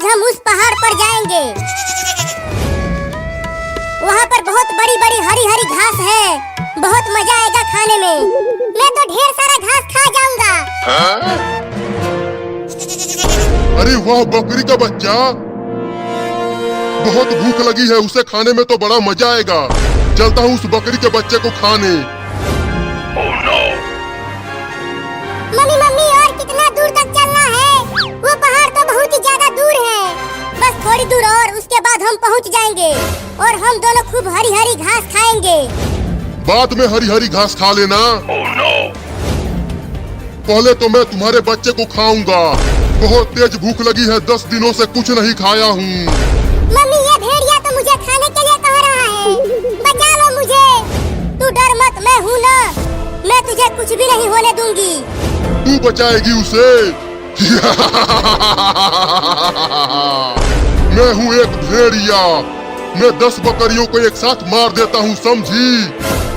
आज हम उस पहाड़ पर जाएंगे। वहाँ पर बहुत बड़ी बड़ी हरी हरी घास है। बहुत मजा आएगा खाने में। मैं तो ढेर सारा घास खा जाऊंगा। अरे वाह बकरी का बच्चा, बहुत भूख लगी है, उसे खाने में तो बड़ा मजा आएगा। चलता हूँ उस बकरी के बच्चे को खाने। मम्मी मम्मी, और कितना दूर तक चलना है? वो पहाड़ तो बहुत ही ज्यादा दूर है। बस थोड़ी दूर और, उसके बाद हम पहुंच जाएंगे और हम दोनों खूब हरी हरी घास खाएंगे। बाद में हरी हरी घास खा लेना। पहले तो मैं तुम्हारे बच्चे को खाऊंगा। बहुत तेज भूख लगी है, 10 दिनों से कुछ नहीं खाया हूँ। मम्मी, ये भेड़िया तो मुझे खाने के लिए कह रहा है। बचा लो मुझे। तू डर मत, मैं हूँ ना। मैं तुझे कुछ भी नहीं होने दूंगी। तू बचाएगी उसे? मैं हूँ एक भेड़िया। मैं 10 बकरियों को एक साथ मार देता हूँ, समझी?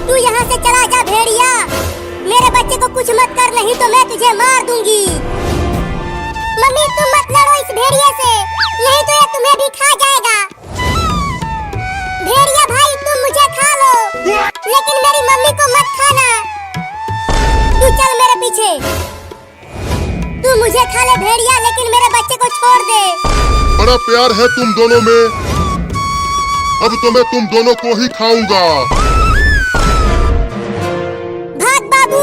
तू यहाँ से चला जा भेड़िया। मेरे बच्चे को कुछ मत कर, नहीं तो मैं तुझे मार दूंगी। मम्मी, तुम मत लड़ो इस भेड़िए से, नहीं तो ये तुम्हें भी खा जाएगा। भेड़िया भाई, तुम मुझे खा लो, लेकिन मेरी मम्मी को मत खाना। तू चल मेरे पीछे। तू मुझे खा ले भेड़िया, लेकिन मेरे बच्चे को छोड़ दे। बड़ा प्यार है तुम दोनों में। अब तो मैं तुम दोनों को ही खाऊंगा। भाग बाबू।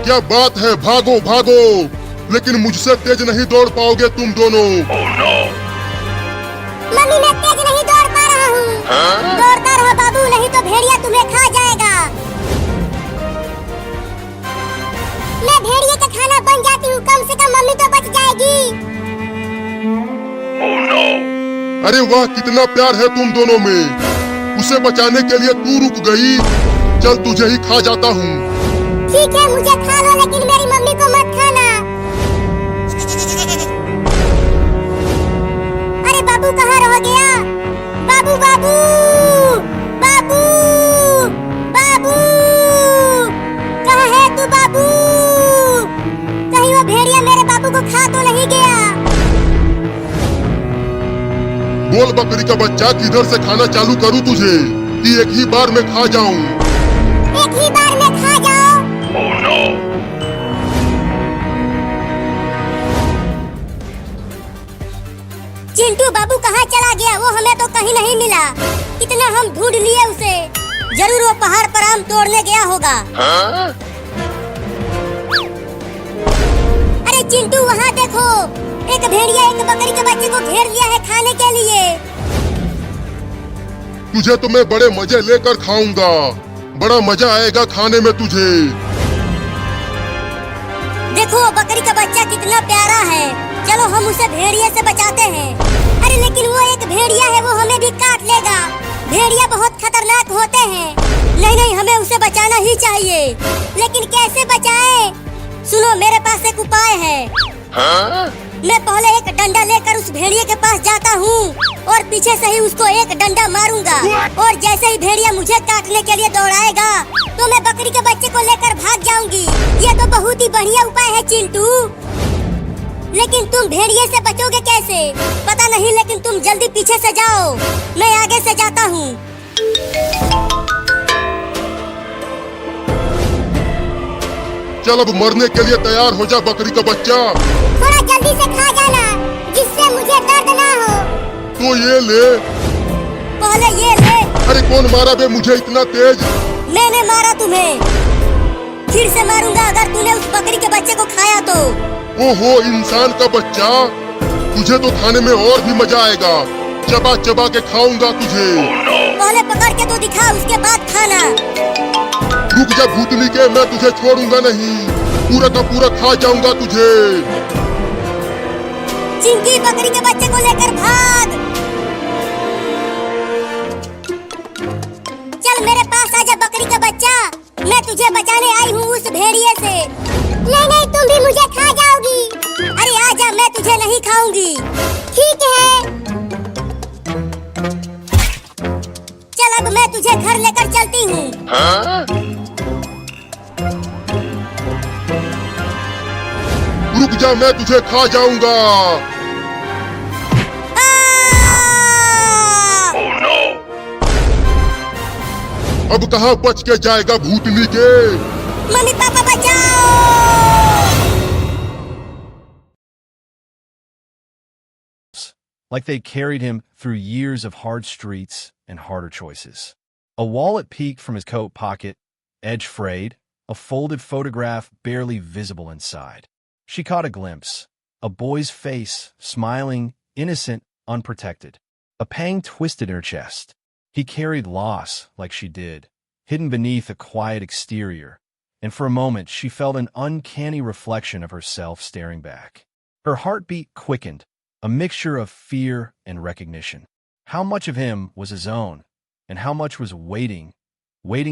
क्या बात है, भागो भागो, लेकिन मुझसे तेज नहीं दौड़ पाओगे तुम दोनों। मम्मी, मैं तेज नहीं दौड़ पा रहा हूँ। दौड़ता रहो बाबू, नहीं तो भेड़िया तुम्हें खा जाएगा। मैं भेड़िए का खाना बन जाती हूँ, कम से कम मम्मी तो बच जाएगी। अरे वाह, कितना प्यार है तुम दोनों में। उसे बचाने के लिए तू रुक गई। चल तुझे ही खा जाता हूँ। ठीक है, मुझे खा लो, लेकिन मेरी मम्मी को मत खाना। अरे बाबू, कहाँ रह गया? बाबू बाबू बाबू बाबू, कहाँ है तू बाबू? कहीं वो भेड़िया मेरे बाबू को खा तो नहीं गया? बोल बकरी का बच्चा, किधर से खाना चालू करूँ तुझे कि एक ही बार में खा जाऊँ? एक ही बार में खा जाओ। चिंटू बाबू कहाँ चला गया? वो हमें तो कहीं नहीं मिला। कितना हम ढूंढ लिए उसे। जरूर वो पहाड़ पर आम तोड़ने गया होगा। अरे चिंटू, वहाँ देखो, एक भेड़िया एक बकरी के बच्चे को घेर लिया है खाने के लिए। तुझे तो मैं बड़े मजे लेकर खाऊंगा। बड़ा मजा आएगा खाने में तुझे। देखो बकरी का बच्चा कितना प्यारा है। चलो हम उसे भेड़िए से बचाते हैं। अरे लेकिन वो एक भेड़िया है, वो हमें भी काट लेगा। भेड़िया बहुत खतरनाक होते हैं। नहीं नहीं, हमें उसे बचाना ही चाहिए। लेकिन कैसे बचाएं? सुनो, मेरे पास एक उपाय है। मैं पहले एक डंडा लेकर उस भेड़िए के पास जाता हूँ और पीछे से ही उसको एक डंडा मारूंगा। और जैसे ही भेड़िया मुझे काटने के लिए दौड़ाएगा तो मैं बकरी के बच्चे को लेकर भाग जाऊंगी। ये तो बहुत ही बढ़िया उपाय है चिंटू। लेकिन तुम भेड़िए से बचोगे कैसे? पता नहीं, लेकिन तुम जल्दी पीछे से जाओ, मैं आगे से जाता हूँ। चल अब मरने के लिए तैयार हो जा बकरी का बच्चा। थोड़ा जल्दी से खा जाना, जिससे मुझे दर्द ना हो। तो ये ले। पहले ये ले। अरे कौन मारा बे मुझे इतना तेज? मैंने मारा तुम्हें। फिर से मारूंगा अगर तूने उस बकरी के बच्चे को खाया तो। ओहो इंसान का बच्चा, तुझे तो खाने में और भी मजा आएगा। चबा चबा के खाऊंगा तुझे। पहले पकड़ के तो दिखा, उसके बाद खाना। रुक जा भूतनी के, मैं तुझे छोड़ूंगा नहीं। पूरा का पूरा खा जाऊंगा तुझे। चिंकी, बकरी के बच्चे को लेकर भाग। चल मेरे पास आजा बकरी का बच्चा, मैं तुझे बचाने आई हूँ उस भेड़िए से। नहीं नहीं, तुम भी मुझे खा जाओगी। अरे आजा, मैं तुझे नहीं खाऊंगी। ठीक है, चल अब मैं तुझे घर लेकर चलती हूँ। रुक जा, मैं तुझे खा जाऊंगा। अब कहाँ बच के जाएगा भूतनी के। मम्मी पापा बचाओ। Like they carried him through years of hard streets and harder choices. A wallet peeked from his coat pocket, edge frayed, a folded photograph barely visible inside. She caught a glimpse, a boy's face, smiling, innocent, unprotected. A pang twisted in her chest. He carried loss like she did, hidden beneath a quiet exterior, and for a moment she felt an uncanny reflection of herself staring back. Her heartbeat quickened, a mixture of fear and recognition. How much of him was his own, and how much was waiting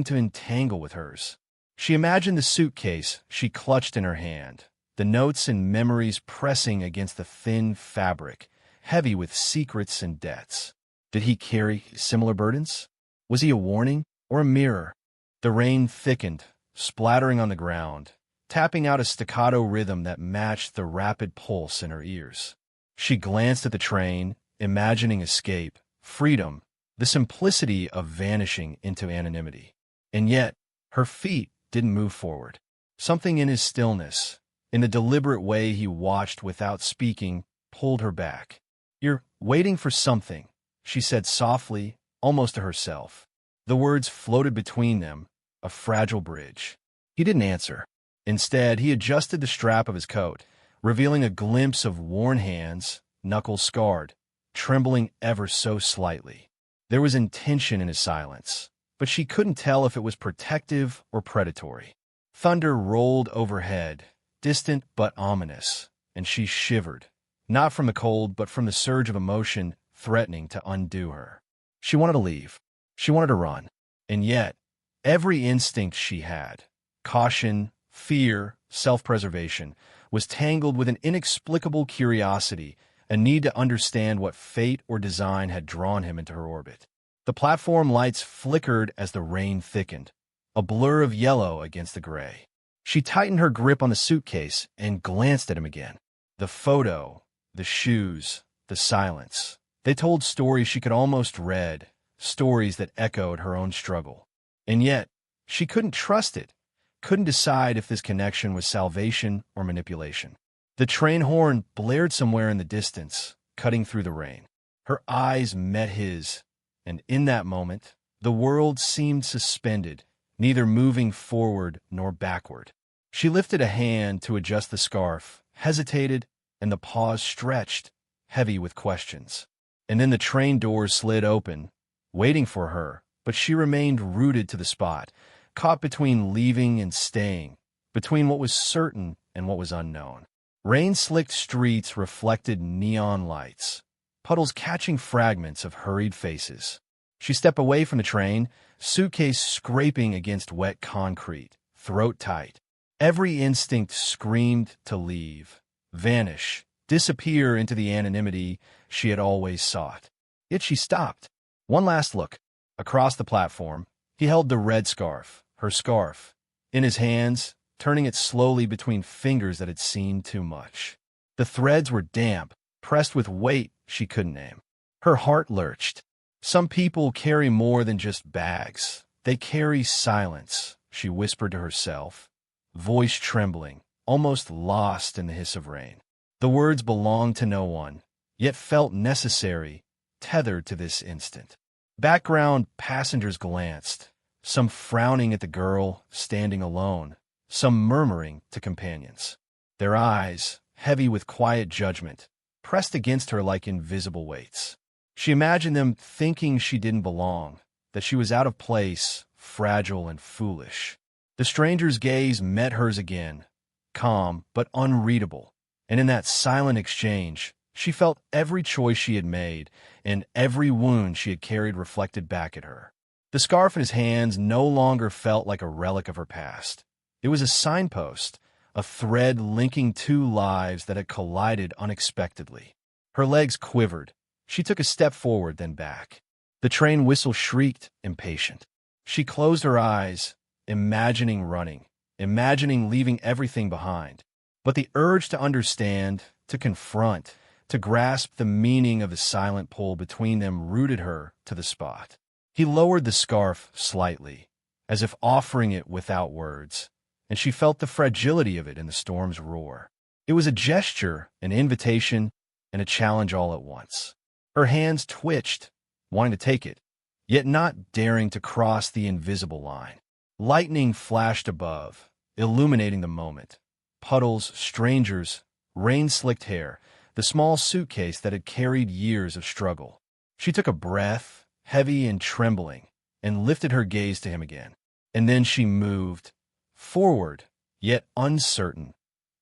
to entangle with hers? She imagined the suitcase she clutched in her hand, the notes and memories pressing against the thin fabric, heavy with secrets and debts. Did he carry similar burdens? Was he a warning or a mirror? The rain thickened, splattering on the ground, tapping out a staccato rhythm that matched the rapid pulse in her ears. She glanced at the train, imagining escape, freedom, the simplicity of vanishing into anonymity. And yet, her feet didn't move forward. Something in his stillness, in the deliberate way he watched without speaking, pulled her back. "You're waiting for something," she said softly, almost to herself. The words floated between them, a fragile bridge. He didn't answer. Instead, he adjusted the strap of his coat, revealing a glimpse of worn hands, knuckles scarred, trembling ever so slightly. There was intention in his silence, but she couldn't tell if it was protective or predatory. Thunder rolled overhead, distant but ominous, and she shivered, not from the cold but from the surge of emotion threatening to undo her. She wanted to leave. She wanted to run. And yet, every instinct she had, caution, fear, self-preservation, was tangled with an inexplicable curiosity, a need to understand what fate or design had drawn him into her orbit. The platform lights flickered as the rain thickened, a blur of yellow against the gray. She tightened her grip on the suitcase and glanced at him again. The photo, the shoes, the silence. They told stories she could almost read, stories that echoed her own struggle. And yet, she couldn't trust it, couldn't decide if this connection was salvation or manipulation. The train horn blared somewhere in the distance, cutting through the rain. Her eyes met his, and in that moment, the world seemed suspended, neither moving forward nor backward. She lifted a hand to adjust the scarf, hesitated, and the pause stretched, heavy with questions. And then the train doors slid open, waiting for her, but she remained rooted to the spot, caught between leaving and staying, between what was certain and what was unknown. Rain-slicked streets reflected neon lights, puddles catching fragments of hurried faces. She stepped away from the train, suitcase scraping against wet concrete, throat tight. Every instinct screamed to leave, vanish, disappear into the anonymity she had always sought. Yet she stopped. One last look. Across the platform, he held the red scarf, her scarf, in his hands, turning it slowly between fingers that had seen too much. The threads were damp, pressed with weight she couldn't name. Her heart lurched. Some people carry more than just bags. They carry silence, she whispered to herself, voice trembling, almost lost in the hiss of rain. The words belonged to no one, yet felt necessary, tethered to this instant. Background passengers glanced, some frowning at the girl standing alone, some murmuring to companions. Their eyes, heavy with quiet judgment, pressed against her like invisible weights. She imagined them thinking she didn't belong, that she was out of place, fragile and foolish. The stranger's gaze met hers again, calm but unreadable, and in that silent exchange, she felt every choice she had made and every wound she had carried reflected back at her. The scarf in his hands no longer felt like a relic of her past. It was a signpost, a thread linking two lives that had collided unexpectedly. Her legs quivered. She took a step forward, then back. The train whistle shrieked, impatient. She closed her eyes, imagining running, imagining leaving everything behind. But the urge to understand, to confront, to grasp the meaning of the silent pull between them rooted her to the spot. He lowered the scarf slightly, as if offering it without words, and she felt the fragility of it in the storm's roar. It was a gesture, an invitation, and a challenge all at once. Her hands twitched, wanting to take it, yet not daring to cross the invisible line. Lightning flashed above, illuminating the moment. Puddles, strangers, rain-slicked hair, the small suitcase that had carried years of struggle. She took a breath, heavy and trembling, and lifted her gaze to him again. And then she moved, forward, yet uncertain,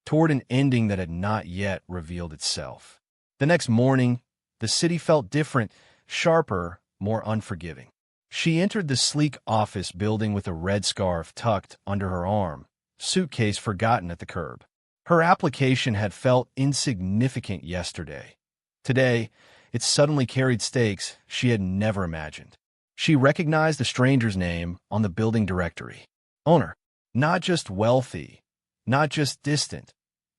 toward an ending that had not yet revealed itself. The next morning, the city felt different, sharper, more unforgiving. She entered the sleek office building with a red scarf tucked under her arm, suitcase forgotten at the curb. Her application had felt insignificant yesterday. Today, it suddenly carried stakes she had never imagined. She recognized the stranger's name on the building directory. Owner. Not just wealthy, not just distant.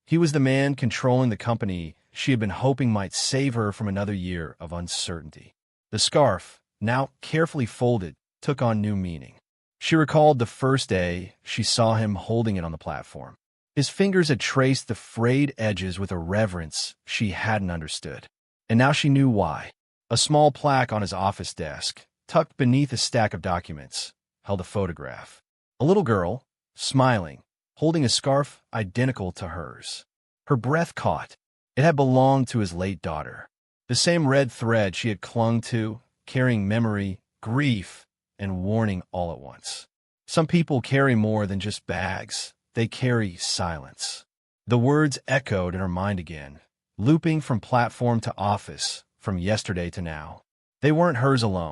He was the man controlling the company she had been hoping might save her from another year of uncertainty. The scarf, now carefully folded, took on new meaning. She recalled the first day she saw him holding it on the platform. His fingers had traced the frayed edges with a reverence she hadn't understood. And now she knew why. A small plaque on his office desk, tucked beneath a stack of documents, held a photograph. A little girl, smiling, holding a scarf identical to hers. Her breath caught. It had belonged to his late daughter. The same red thread she had clung to, carrying memory, grief, and warning all at once. Some people carry more than just bags. They carry silence. The words echoed in her mind again, looping from platform to office, from yesterday to now. They weren't hers alone.